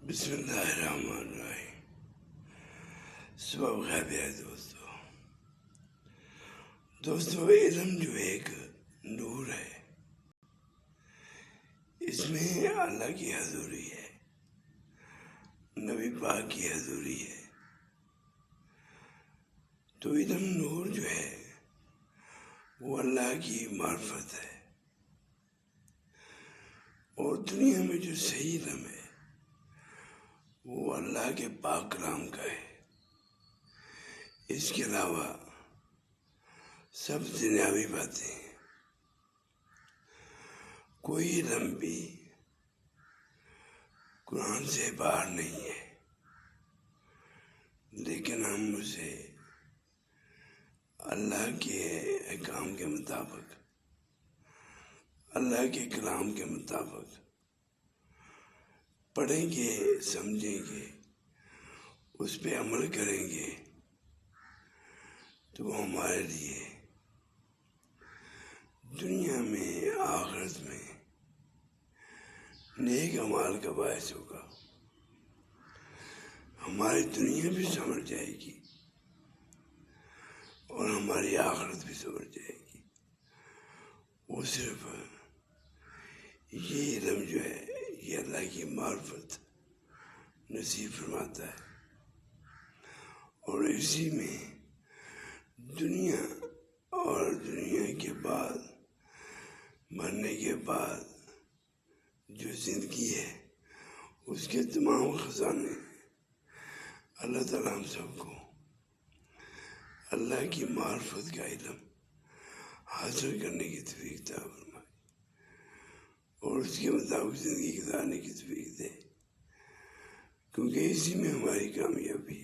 بسم اللہ الرحمن الرحیم۔ صبح بخیر پیارے دوستو، علم جو ایک نور ہے، اس میں اللہ کی حضوری ہے، نبی پاک کی حضوری ہے۔ تو علم نور جو ہے وہ اللہ کی معرفت ہے، اور دنیا میں جو صحیح علم ہے وہ اللہ کے پاک کلام کا ہے۔ اس کے علاوہ سب دنیاوی باتیں ہیں۔ کوئی علم بھی قرآن سے باہر نہیں ہے، لیکن ہم اسے اللہ کے احکام کے مطابق، اللہ کے کلام کے مطابق پڑھیں گے، سمجھیں گے، اس پہ عمل کریں گے، تو وہ ہمارے لیے دنیا میں آخرت میں نیک اعمال کا باعث ہوگا۔ ہماری دنیا بھی سنور جائے گی اور ہماری آخرت بھی سنور جائے گی۔ وہ صرف یہ علم جو ہے یہ اللہ کی معرفت نصیب فرماتا ہے، اور اسی میں دنیا اور دنیا کے بعد، مرنے کے بعد جو زندگی ہے اس کے تمام خزانے اللہ تعالیٰ ہم سب کو اللہ کی معرفت کا علم حاصل کرنے کی توفیق عطا فرمائے، اور اس کے مطابق زندگی گزارنے کی توفیق دے، کیونکہ اسی میں ہماری کامیابی